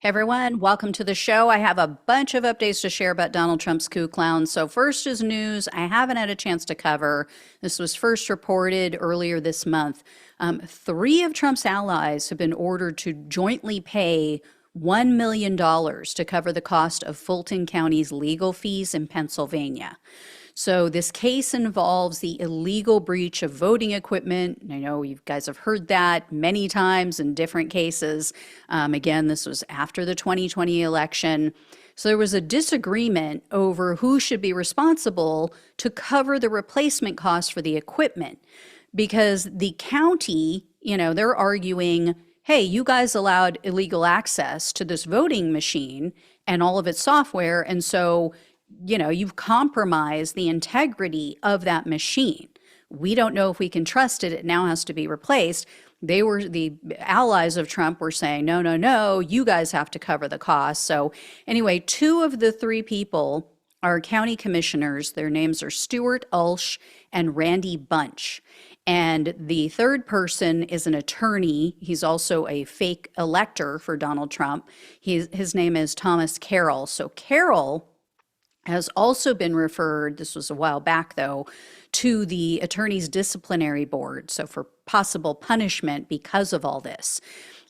Hey everyone, welcome to the show. I have a bunch of updates to share about Donald Trump's coup clown. So, first is news I haven't had a chance to cover. This was first reported earlier this month. Three of Trump's allies have been ordered to jointly pay $1 million to cover the cost of Fulton County's legal fees in Pennsylvania. So this case involves the illegal breach of voting equipment. I know you guys have heard that many times in different cases. Again, this was after the 2020 election. So there was a disagreement over who should be responsible to cover the replacement costs for the equipment. Because the county, they're arguing, hey, you guys allowed illegal access to this voting machine and all of its software. And so you've compromised the integrity of that machine. We don't know if we can trust it. It now has to be replaced. The allies of Trump were saying, no, no, no, you guys have to cover the cost. So anyway, two of the three people are county commissioners. Their names are Stuart Ulsh and Randy Bunch. And the third person is an attorney. He's also a fake elector for Donald Trump. His name is Thomas Carroll. So Carroll has also been referred, this was a while back though, to the attorney's disciplinary board, so for possible punishment because of all this.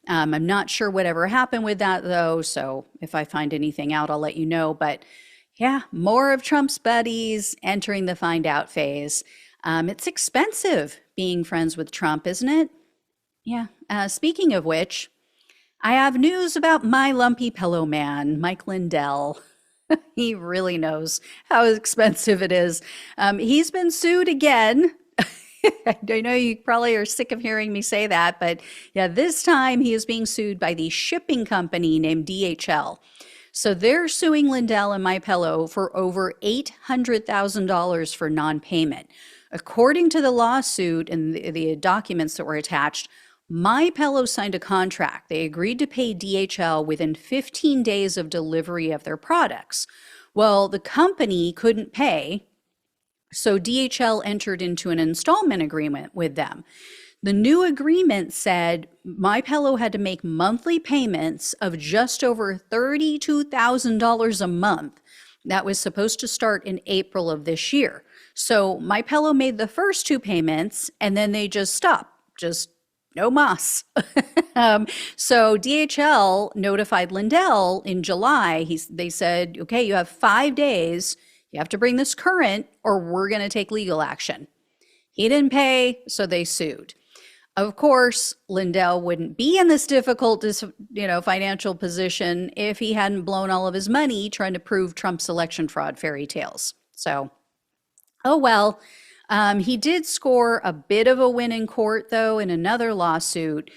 I'm not sure whatever happened with that though, so if I find anything out, I'll let you know. But yeah, more of Trump's buddies entering the find out phase. It's expensive being friends with Trump, isn't it? Yeah. Speaking of which, I have news about my lumpy pillow man, Mike Lindell. He really knows how expensive it is. He's been sued again. I know you probably are sick of hearing me say that, but yeah, this time he is being sued by the shipping company named DHL. So they're suing Lindell and MyPillow for over $800,000 for non-payment. According to the lawsuit and the documents that were attached, MyPillow signed a contract. They agreed to pay DHL within 15 days of delivery of their products. Well, the company couldn't pay, so DHL entered into an installment agreement with them. The new agreement said MyPillow had to make monthly payments of just over $32,000 a month. That was supposed to start in April of this year. So MyPillow made the first two payments and then they just stopped, just no mas. So DHL notified Lindell in July. They said, okay, you have 5 days. You have to bring this current or we're going to take legal action. He didn't pay, so they sued. Of course, Lindell wouldn't be in this difficult, financial position if he hadn't blown all of his money trying to prove Trump's election fraud fairy tales. So, oh well. He did score a bit of a win in court, though, in another lawsuit.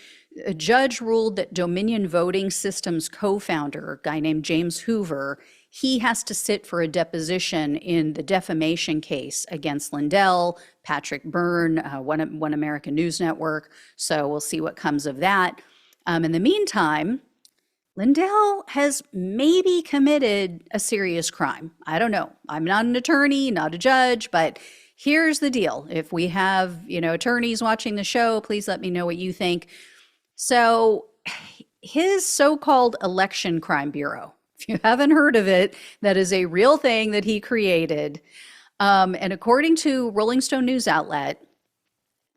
A judge ruled that Dominion Voting Systems co-founder, a guy named James Hoover, he has to sit for a deposition in the defamation case against Lindell, Patrick Byrne, One American News Network. So we'll see what comes of that. In the meantime, Lindell has maybe committed a serious crime. I don't know. I'm not an attorney, not a judge, but here's the deal. If we have, attorneys watching the show, please let me know what you think. So his so-called Election Crime Bureau, if you haven't heard of it, that is a real thing that he created. And according to Rolling Stone news outlet,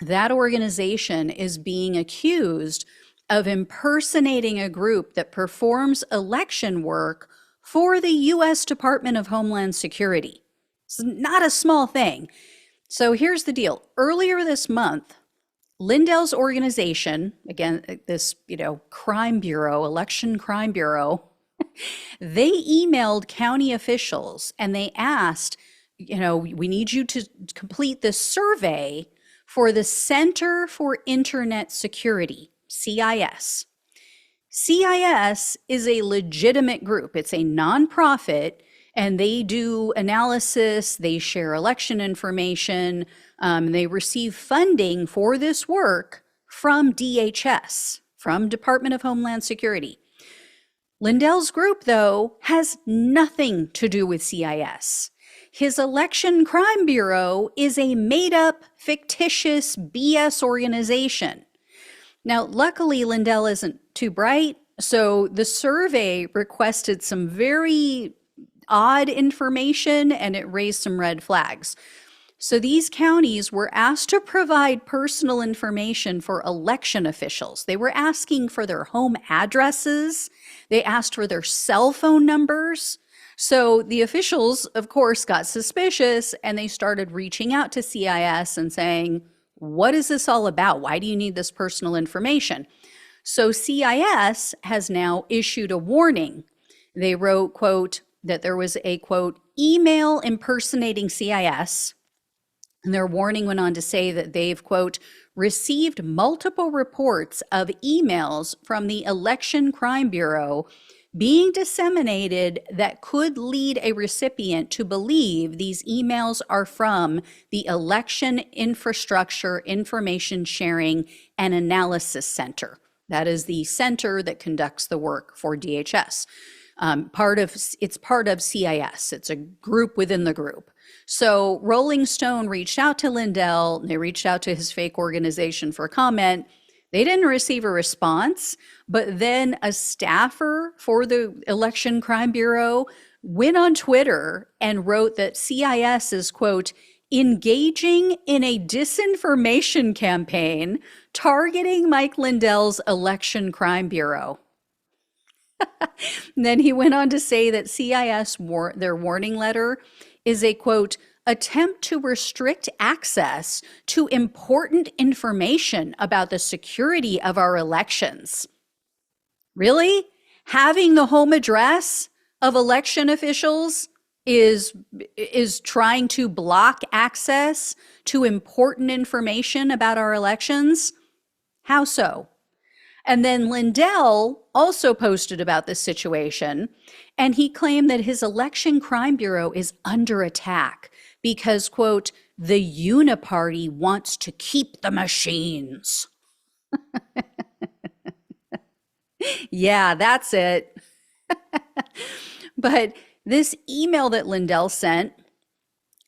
that organization is being accused of impersonating a group that performs election work for the U.S. Department of Homeland Security. It's not a small thing. So here's the deal. Earlier this month, Lindell's organization, again, this, crime bureau, election crime bureau, they emailed county officials and they asked, we need you to complete this survey for the Center for Internet Security, CIS. CIS is a legitimate group. It's a nonprofit. And they do analysis, they share election information, they receive funding for this work from DHS, from Department of Homeland Security. Lindell's group, though, has nothing to do with CIS. His Election Crime Bureau is a made-up, fictitious BS organization. Now, luckily, Lindell isn't too bright. So the survey requested some very odd information and it raised some red flags. So these counties were asked to provide personal information for election officials. They were asking for their home addresses. They asked for their cell phone numbers. So the officials, of course, got suspicious and they started reaching out to CIS and saying, what is this all about? Why do you need this personal information? So CIS has now issued a warning. They wrote, quote, that there was a, quote, email impersonating CIS. And their warning went on to say that they've, quote, received multiple reports of emails from the Election Crime Bureau being disseminated that could lead a recipient to believe these emails are from the Election Infrastructure Information Sharing and Analysis Center. That is the center that conducts the work for DHS. It's part of CIS. It's a group within the group. So Rolling Stone reached out to Lindell. They reached out to his fake organization for comment. They didn't receive a response, but then a staffer for the Election Crime Bureau went on Twitter and wrote that CIS is, quote, engaging in a disinformation campaign targeting Mike Lindell's Election Crime Bureau. Then he went on to say that CIS, their warning letter, is a, quote, attempt to restrict access to important information about the security of our elections. Really? Having the home address of election officials is trying to block access to important information about our elections? How so? And then Lindell also posted about this situation, and he claimed that his Election Crime Bureau is under attack because, quote, the Uniparty wants to keep the machines. Yeah, that's it. But this email that Lindell sent,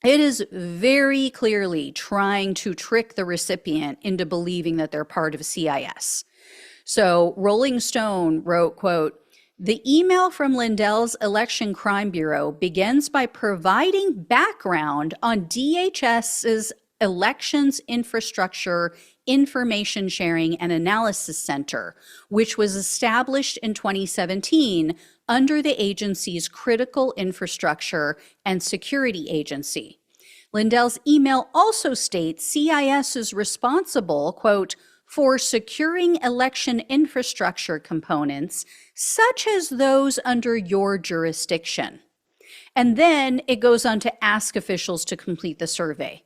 it is very clearly trying to trick the recipient into believing that they're part of CIS. So Rolling Stone wrote, quote, the email from Lindell's Election Crime Bureau begins by providing background on DHS's Elections Infrastructure Information Sharing and Analysis Center, which was established in 2017 under the agency's Critical Infrastructure and Security Agency. Lindell's email also states CIS is responsible, quote, for securing election infrastructure components, such as those under your jurisdiction. And then it goes on to ask officials to complete the survey.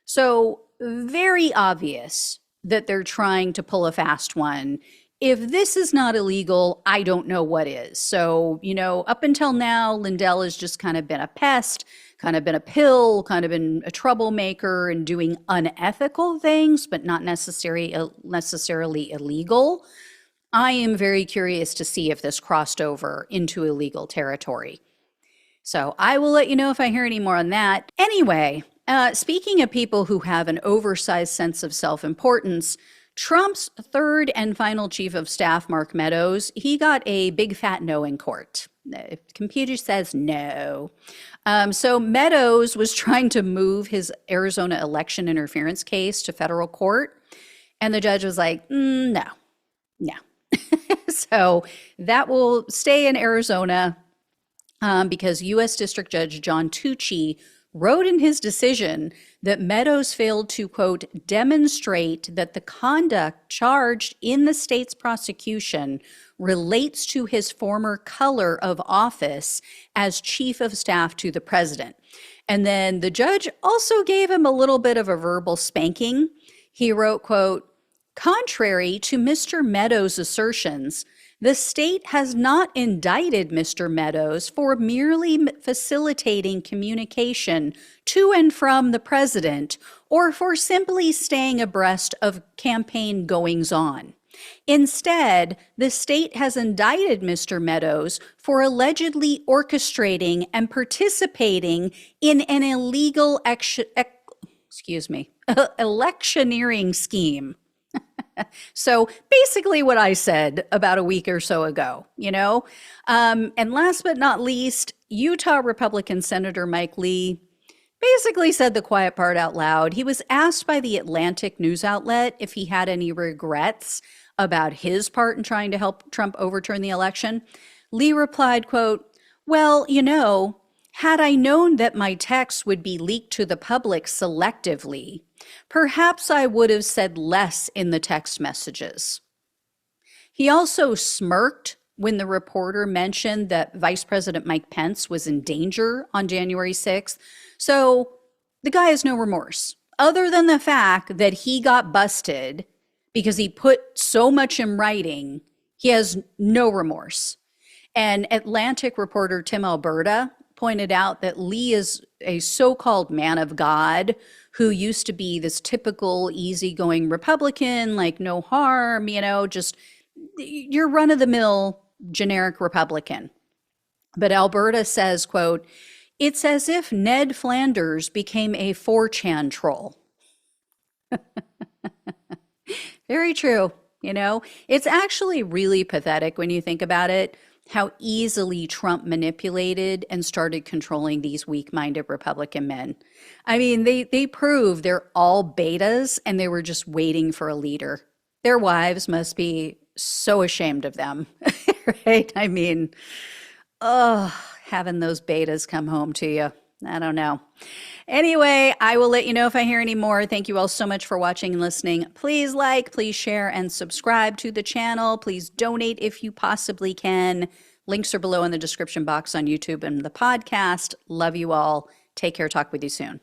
So very obvious that they're trying to pull a fast one. If this is not illegal, I don't know what is. So, up until now, Lindell has just kind of been a pest, kind of been a pill, kind of been a troublemaker and doing unethical things, but not necessarily illegal. I am very curious to see if this crossed over into illegal territory. So I will let you know if I hear any more on that. Anyway, speaking of people who have an oversized sense of self-importance, Trump's third and final chief of staff, Mark Meadows, he got a big fat no in court. The computer says no. So Meadows was trying to move his Arizona election interference case to federal court. And the judge was like, no. So that will stay in Arizona because U.S. District Judge John Tucci wrote in his decision that Meadows failed to, quote, demonstrate that the conduct charged in the state's prosecution relates to his former color of office as chief of staff to the president. And then the judge also gave him a little bit of a verbal spanking. He wrote, quote, contrary to Mr. Meadows' assertions, the state has not indicted Mr. Meadows for merely facilitating communication to and from the president or for simply staying abreast of campaign goings-on. Instead, the state has indicted Mr. Meadows for allegedly orchestrating and participating in an illegal electioneering scheme. So basically what I said about a week or so ago, you know? And last but not least, Utah Republican Senator Mike Lee basically said the quiet part out loud. He was asked by the Atlantic news outlet if he had any regrets about his part in trying to help Trump overturn the election. Lee replied, quote, well, you know, had I known that my texts would be leaked to the public selectively, perhaps I would have said less in the text messages. He also smirked when the reporter mentioned that Vice President Mike Pence was in danger on January 6th. So the guy has no remorse, other than the fact that he got busted because he put so much in writing. He has no remorse. And Atlantic reporter Tim Alberta pointed out that Lee is a so-called man of God who used to be this typical easygoing Republican, like no harm, you know, just your run-of-the-mill generic Republican. But Alberta says, quote, it's as if Ned Flanders became a 4chan troll. Very true. You know, it's actually really pathetic when you think about it, how easily Trump manipulated and started controlling these weak-minded Republican men. I mean, they prove they're all betas and they were just waiting for a leader. Their wives must be so ashamed of them, right? I mean, oh, having those betas come home to you. I don't know. Anyway, I will let you know if I hear any more. Thank you all so much for watching and listening. Please like, please share, and subscribe to the channel. Please donate if you possibly can. Links are below in the description box on YouTube and the podcast. Love you all. Take care. Talk with you soon.